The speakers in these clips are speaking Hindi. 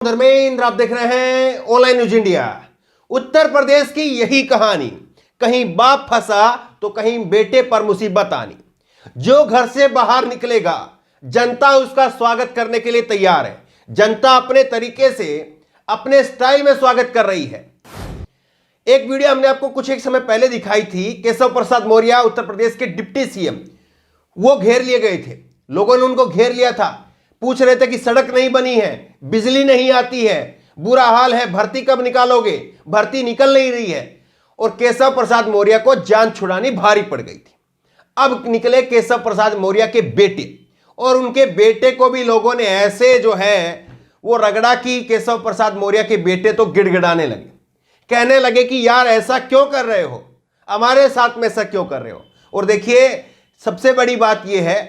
धर्मेंद्र, आप देख रहे हैं online news India. Uttar Pradesh की यही कहानी, कहीं बाप फंसा तो कहीं बेटे पर मुसीबत आनी। जो घर से बाहर निकलेगा जनता उसका स्वागत करने के लिए तैयार है। जनता अपने तरीके से, अपने स्टाइल में स्वागत कर रही है। एक वीडियो हमने आपको कुछ एक समय पहले दिखाई थी। केशव प्रसाद मौर्य उत्तर प्रदेश के डिप्टी सीएम, वो घेर लिए गए थे। लोगों ने उनको घेर लिया था, पूछ रहे थे कि सड़क नहीं बनी है, बिजली नहीं आती है, बुरा हाल है, भर्ती कब निकालोगे, भर्ती निकल नहीं रही है। और केशव प्रसाद मौर्य को जान छुड़ानी भारी पड़ गई थी। अब निकले केशव प्रसाद मौर्य के बेटे, और उनके बेटे को भी लोगों ने ऐसे जो है वो रगड़ा कि केशव प्रसाद मौर्य के बेटे तो गिड़गिड़ाने लगे, कहने लगे कि यार ऐसा क्यों कर रहे हो, हमारे साथ में ऐसा क्यों कर रहे हो। और देखिए, सबसे बड़ी बात यह है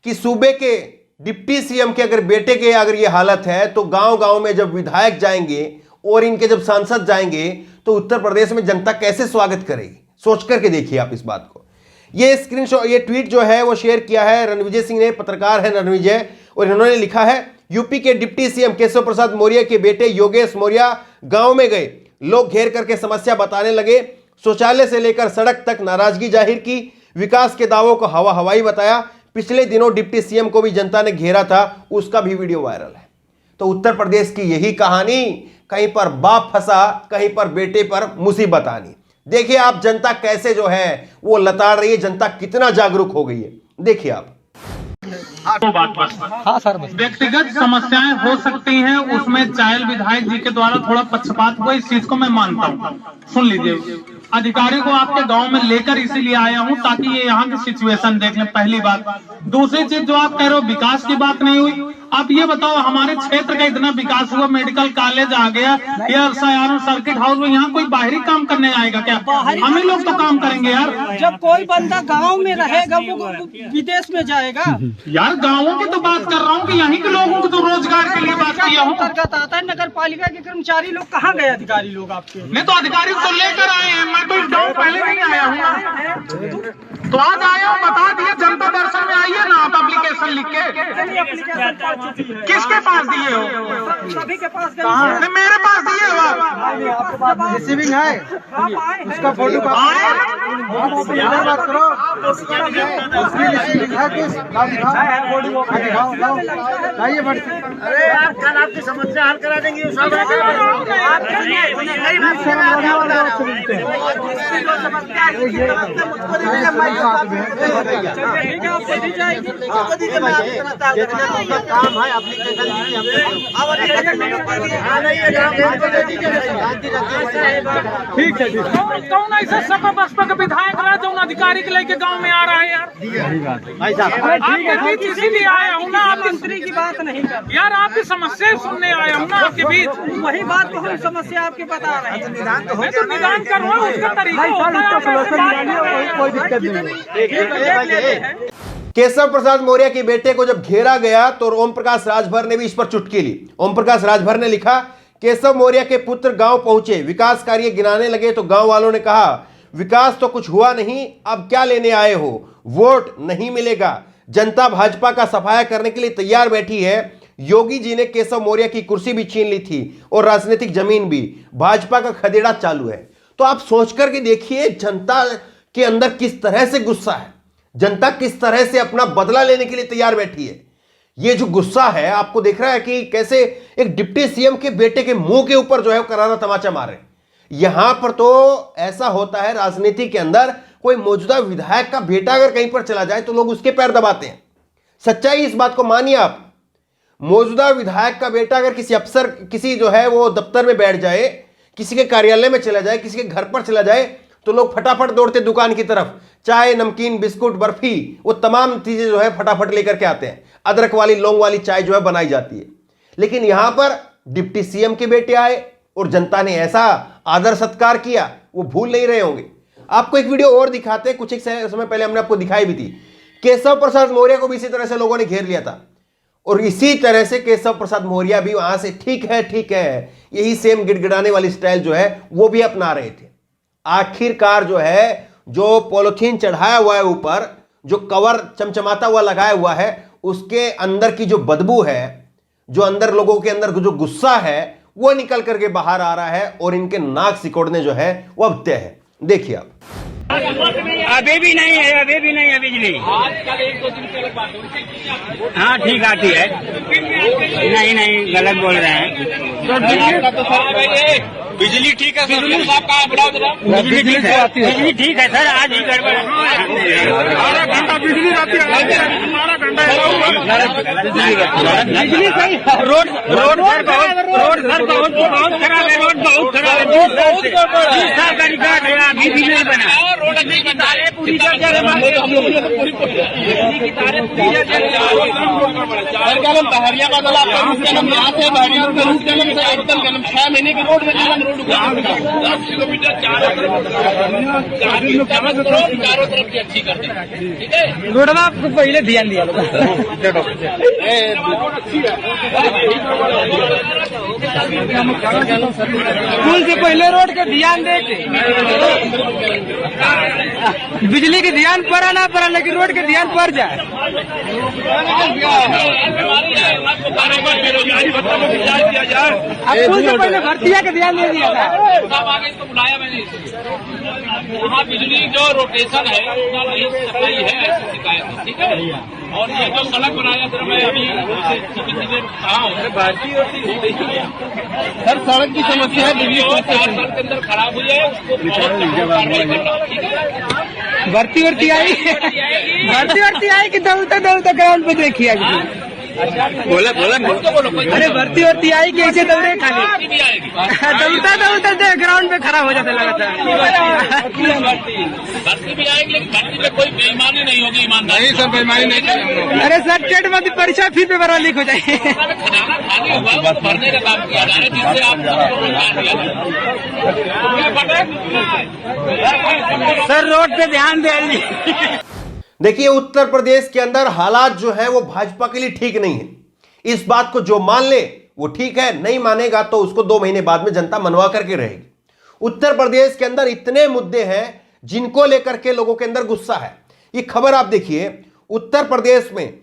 कि सूबे के डिप्टी सीएम के अगर बेटे के अगर ये हालत है, तो गांव गांव में जब विधायक जाएंगे और इनके जब सांसद जाएंगे तो उत्तर प्रदेश में जनता कैसे स्वागत करेगी। सोच करके देखिए आप इस बात को। ये स्क्रीनशॉट, ये ट्वीट जो है वो शेयर किया है रणविजय सिंह ने, पत्रकार है रणविजय, और इन्होंने लिखा है, यूपी के डिप्टी सीएम केशव प्रसाद मौर्य के बेटे योगेश मौर्य गांव में गए, लोग घेर करके समस्या बताने लगे, शौचालय से लेकर सड़क तक नाराजगी जाहिर की, विकास के दावों को हवा हवाई बताया। पिछले दिनों डिप्टी सीएम को भी जनता ने घेरा था, उसका भी वीडियो वायरल है। तो उत्तर प्रदेश की यही कहानी, कहीं पर बाप फंसा, कहीं पर बेटे पर मुसीबत आनी। देखिए आप जनता कैसे जो है वो लताड़ रही है, जनता कितना जागरूक हो गई है, देखिए आप। तो बात बस, हाँ सर, व्यक्तिगत समस्याएं हो सकती हैं, उसमें चायल विधायक जी के द्वारा थोड़ा पक्षपात हुआ, इस चीज को मैं मानता हूँ। सुन लीजिए, अधिकारी को आपके गांव में लेकर इसीलिए आया हूं ताकि ये यहाँ की सिचुएशन देख लें, पहली बात। दूसरी चीज, जो आप कह रहे हो विकास की बात नहीं हुई, आप ये बताओ हमारे क्षेत्र का इतना विकास हुआ, मेडिकल कॉलेज आ गया, या सर्किट हाउस में, यहाँ कोई बाहरी काम करने आएगा क्या? हम ही लोग तो काम करेंगे यार। जब कोई बंदा गांव में रहेगा वो विदेश में जाएगा यार। गाँवों की तो बात कर रहा हूँ कि यहाँ के लोगों को तो रोजगार के लिए बात किया हूँ। अंतर्गत आता है, नगर पालिका के कर्मचारी लोग कहाँ गए, अधिकारी लोग आपके? मैं तो अधिकारी को लेकर आए हैं, मैं तो इस गाँव पहले नहीं आया हूँ, तो आज आया हूँ, बता दिया जनता दर्शन में आइए ना आप एप्लीकेशन लिख के। किसके पास दिए हो? सभी के पास नहीं, मेरे पास दिए हो। रिसीविंग है, उसका फोटो अरे यार, कल आपकी समस्या हल करा देंगे। काम है ठीक है, कौन ऐसा सपा बसपा का विधायक रहा जो अधिकारी के लेके गांव में आ रहा है यार? आपके बीच इसीलिए आया हूँ ना, आप मंत्री की बात नहीं कर यार, आपकी समस्या सुनने आया हूँ ना आपके बीच। वही बात को हम समस्या आपके बता रहे हैं। मैं तो निदान कर रहा हूँ, उसका तरीका होता है, कोई दिक्कत नहीं। केशव प्रसाद मौर्य के बेटे को जब घेरा गया तो ओम प्रकाश राजभर ने भी इस पर चुटकी ली। ओम प्रकाश राजभर ने लिखा, केशव मौर्य के पुत्र गांव पहुंचे, विकास कार्य गिनाने लगे तो गांव वालों ने कहा विकास तो कुछ हुआ नहीं, अब क्या लेने आए हो, वोट नहीं मिलेगा। जनता भाजपा का सफाया करने के लिए तैयार बैठी है। योगी जी ने केशव मौर्य की कुर्सी भी छीन ली थी और राजनीतिक जमीन भी। भाजपा का खदेड़ा चालू है। तो आप सोच करके देखिए जनता के अंदर किस तरह से गुस्सा है, जनता किस तरह से अपना बदला लेने के लिए तैयार बैठी है। ये जो गुस्सा है आपको देख रहा है कि कैसे एक डिप्टी सीएम के बेटे के मुंह के ऊपर जो है करारा तमाचा मार रहे हैं। यहां पर तो ऐसा होता है राजनीति के अंदर, कोई मौजूदा विधायक का बेटा अगर कहीं पर चला जाए तो लोग उसके पैर दबाते हैं। सच्चाई इस बात को मानिए आप। मौजूदा विधायक का बेटा अगर किसी अफसर, किसी जो है वो दफ्तर में बैठ जाए, किसी के कार्यालय में चला जाए, किसी के घर पर चला जाए, तो लोग फटाफट दौड़ते दुकान की तरफ, चाय, नमकीन, बिस्कुट, बर्फी, वो तमाम चीजें जो है फटाफट लेकर के आते हैं। अदरक वाली, लौंग वाली चाय जो है बनाई जाती है। लेकिन यहां पर डिप्टी सीएम के बेटे आए और जनता ने ऐसा आदर सत्कार किया, वो भूल नहीं रहे होंगे। आपको एक वीडियो और दिखाते हैं, कुछ एक समय पहले हमने आपको दिखाई भी थी। केशव प्रसाद मौर्य को भी इसी तरह से लोगों ने घेर लिया था, और इसी तरह से केशव प्रसाद मौर्य भी वहां से ठीक है, यही सेम गिड़गिड़ाने वाली स्टाइल जो है वो भी अपना रहे थे। आखिरकार जो है, जो पॉलिथीन चढ़ाया हुआ है ऊपर, जो कवर चमचमाता हुआ लगाया हुआ है, उसके अंदर की जो बदबू है, जो अंदर लोगों के अंदर जो गुस्सा है वो निकल करके बाहर आ रहा है और इनके नाक सिकोड़ने जो है वो अब तय है। देखिए आप। अभी भी नहीं है बिजली। आजकल 1-2 दिन पहले बात हुई। हाँ ठीक आती है। नहीं गलत बोल रहे हैं। बिजली ठीक है सर, बिजली साहब कहाँ बुलाओ जरा। बिजली ठीक है सर, आज ही गड़बड़। 12 घंटा बिजली रहती है, 12 घंटा बिजली सही। रोड घर बहुत खराब है। रोड बहुत खराब है। 20 साल का रिकॉर्ड है, अभी भी नहीं बना। रोड की तारें पूरी जल जाए, हम लोगों ने पूरी की तारें पूरी जल जाए। बहरिया बदल आपका रूट जन्म यहाँ से बहरिया का रूट जन्म से एकदम जन्म 6 महीने की रोड में जन्म रोड 10 किलोमीटर चारों तरफ की अच्छी कर दी। ठीक है, रोड में आपको पहले ध्यान दिया स्कूल से पहले रोड का ध्यान दे के बिजली के ध्यान पड़ा ना पड़ा, लेकिन रोड के ध्यान पड़ जाए। स्कूल से पहले भर्तिया का ध्यान दे दिया था। आगे इसको बुलाया मैंने। वहाँ बिजली जो रोटेशन है उसका नहीं सफाई है, ऐसी शिकायत है। ठीक है, और ये जो सड़क बनाया सर, मैं अभी कहा हूँ सर, सड़क की समस्या है, बिजली 4 साल के अंदर खराब हुई है, उसको कार्रवाई करना। ठीक है, भर्ती आई कि दौड़ता ग्राउंड पे देखिए। बोला अरे भर्ती आई कि ऐसे दौड़े खाली भी आएगी दौड़ता ग्राउंड पे खड़ा हो जाता लगातार। भर्ती भी आएगी, लेकिन भर्ती में कोई बेईमानी नहीं होगी। ईमानदारी नहीं सर, बेईमानी नहीं करेंगे। अरे सर टेट में भी परीक्षा फिर पेपर लीक हो जाए। खजाना खाली हुआ, भरने का काम किया जा रहा है, जिससे आप सर रोड पे ध्यान दे। देखिए, उत्तर प्रदेश के अंदर हालात जो है वो भाजपा के लिए ठीक नहीं है। इस बात को जो मान ले वो ठीक है, नहीं मानेगा तो उसको 2 महीने बाद में जनता मनवा करके रहेगी। उत्तर प्रदेश के अंदर इतने मुद्दे हैं जिनको लेकर के लोगों के अंदर गुस्सा है। ये खबर आप देखिए, उत्तर प्रदेश में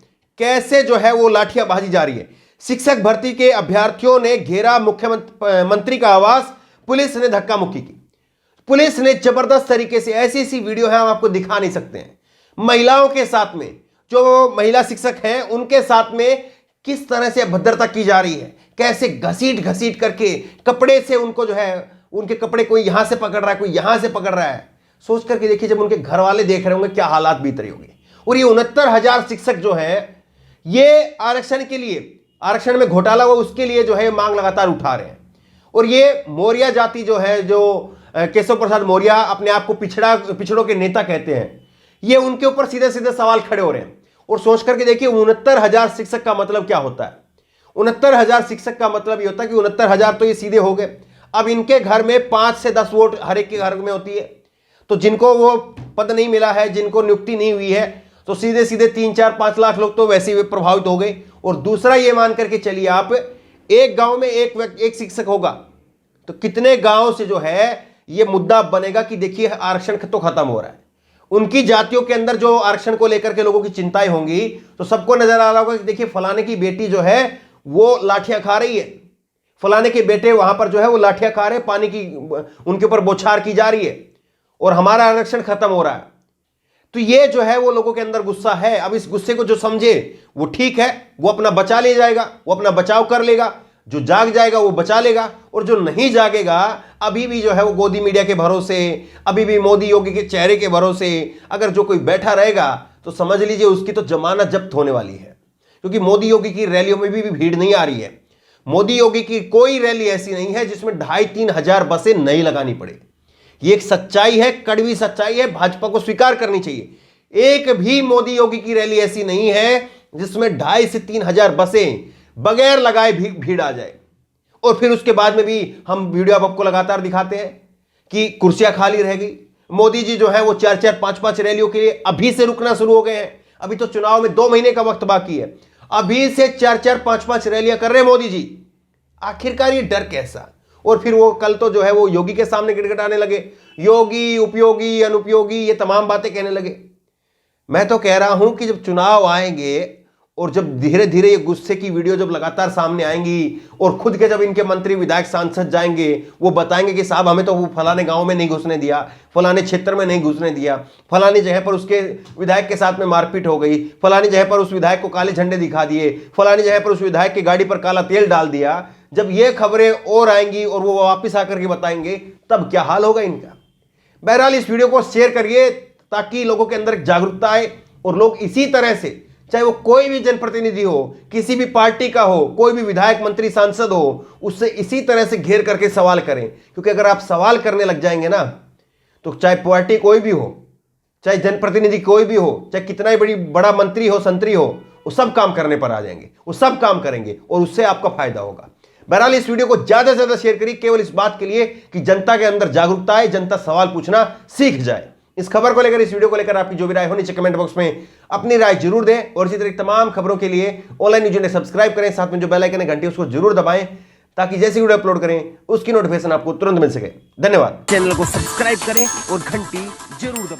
कैसे जो है वो लाठियाबाजी जारी है। शिक्षक भर्ती के अभ्यर्थियों ने घेरा मुख्यमंत्री का आवास, पुलिस ने धक्का मुक्की की। पुलिस ने जबरदस्त तरीके से, ऐसी वीडियो है हम आपको दिखा नहीं सकते हैं, महिलाओं के साथ में, जो महिला शिक्षक हैं उनके साथ में किस तरह से अभद्रता की जा रही है, कैसे घसीट करके कपड़े से उनको जो है, उनके कपड़े कोई यहां से पकड़ रहा है, कोई यहां से पकड़ रहा है। सोच करके देखिए, जब उनके घर वाले देख रहे होंगे क्या हालात बीत रही होगी। और ये 69,000 शिक्षक जो है ये आरक्षण के लिए, आरक्षण में घोटाला हुआ उसके लिए जो है मांग लगातार उठा रहे हैं। और ये मौर्य जाति जो है, जो केशव प्रसाद मौर्य अपने आप को पिछड़ों के नेता कहते हैं, ये उनके ऊपर सीधे सवाल खड़े हो रहे हैं। और सोच करके देखिए, 69,000 शिक्षक का मतलब क्या होता है। 69,000 शिक्षक का मतलब ये होता है कि 69,000 तो ये सीधे हो गए। अब इनके घर में 5 से 10 वोट हर एक के घर में होती है, तो जिनको वो पद नहीं मिला है, जिनको नियुक्ति नहीं हुई है, तो सीधे 3, 4, 5 लाख लोग तो वैसे ही प्रभावित हो गए। और दूसरा ये मान करके चलिए आप, एक गांव में एक शिक्षक होगा तो कितने गांव से जो है ये मुद्दा बनेगा कि देखिए आरक्षण तो खत्म हो रहा है। उनकी जातियों के अंदर जो आरक्षण को लेकर के लोगों की चिंताएं होंगी, तो सबको नजर आ रहा होगा कि देखिए फलाने की बेटी जो है वो लाठियां खा रही है, फलाने के बेटे वहां पर जो है वो लाठियां खा रहे, पानी की उनके ऊपर बौछार की जा रही है और हमारा आरक्षण खत्म हो रहा है। तो ये जो है वो लोगों के अंदर गुस्सा है। अब इस गुस्से को जो समझे वो ठीक है, वो अपना बचा ले जाएगा, वो अपना बचाव कर लेगा। जो जाग जाएगा वो बचा लेगा, और जो नहीं जागेगा अभी भी जो है वो गोदी मीडिया के भरोसे, अभी भी मोदी योगी के चेहरे के भरोसे अगर जो कोई बैठा रहेगा तो समझ लीजिए उसकी तो जमानत जब्त होने वाली है। क्योंकि मोदी योगी की रैलियों में भी भीड़ नहीं आ रही है। मोदी योगी की कोई रैली ऐसी नहीं है जिसमें 2,500-3 हजार बसें नहीं लगानी पड़े। ये एक सच्चाई है, कड़वी सच्चाई है, भाजपा को स्वीकार करनी चाहिए। एक भी मोदी योगी की रैली ऐसी नहीं है जिसमें 2,500 से 3 हजार बसें बगैर लगाए भीड़ आ जाए। और फिर उसके बाद में भी हम वीडियो आपको लगातार दिखाते हैं कि कुर्सियां खाली रह गई। मोदी जी जो है वो 4-4, 5-5 रैलियों के लिए अभी से रुकना शुरू हो गए हैं। अभी तो चुनाव में 2 महीने का वक्त बाकी है, अभी से 4-4, 5-5 रैलियां कर रहे हैं मोदी जी। आखिरकार ये डर कैसा। और फिर वो कल तो जो है वो योगी के सामने गिड़गिड़ाने लगे, योगी उपयोगी अनुपयोगी ये तमाम बातें कहने लगे। मैं तो कह रहा हूं कि जब चुनाव आएंगे और जब धीरे धीरे ये गुस्से की वीडियो जब लगातार सामने आएंगी और खुद के जब इनके मंत्री विधायक सांसद जाएंगे, वो बताएंगे कि साहब हमें तो वो फलाने गांव में नहीं घुसने दिया, फलाने क्षेत्र में नहीं घुसने दिया, फलानी जगह पर उसके विधायक के साथ में मारपीट हो गई, फलानी जगह पर उस विधायक को काले झंडे दिखा दिए, फलानी जगह पर उस विधायक की गाड़ी पर काला तेल डाल दिया। जब ये खबरें और आएंगी और वो वापिस आकर के बताएंगे, तब क्या हाल होगा इनका। बहरहाल इस वीडियो को शेयर करिए ताकि लोगों के अंदर जागरूकता आए और लोग इसी तरह से, चाहे वो कोई भी जनप्रतिनिधि हो, किसी भी पार्टी का हो, कोई भी विधायक मंत्री सांसद हो, उससे इसी तरह से घेर करके सवाल करें। क्योंकि अगर आप सवाल करने लग जाएंगे ना, तो चाहे पार्टी कोई भी हो, चाहे जनप्रतिनिधि कोई भी हो, चाहे कितना ही बड़ा मंत्री हो, संतरी हो, वो सब काम करने पर आ जाएंगे, वो सब काम करेंगे और उससे आपका फायदा होगा। बहरहाल इस वीडियो को ज्यादा से ज्यादा शेयर करिए केवल इस बात के लिए कि जनता के अंदर जागरूकता आए, जनता सवाल पूछना सीख जाए। इस खबर को लेकर, इस वीडियो को लेकर आपकी जो भी राय हो नीचे कमेंट बॉक्स में अपनी राय जरूर दें और इसी तरह तमाम खबरों के लिए ऑनलाइन न्यूज इंडिया सब्सक्राइब करें, साथ में जो बेल आइकन है घंटी उसको जरूर दबाएं ताकि जैसी वीडियो अपलोड करें उसकी नोटिफिकेशन आपको तुरंत मिल सके। धन्यवाद। चैनल को सब्सक्राइब करें और घंटी जरूर दबाएं।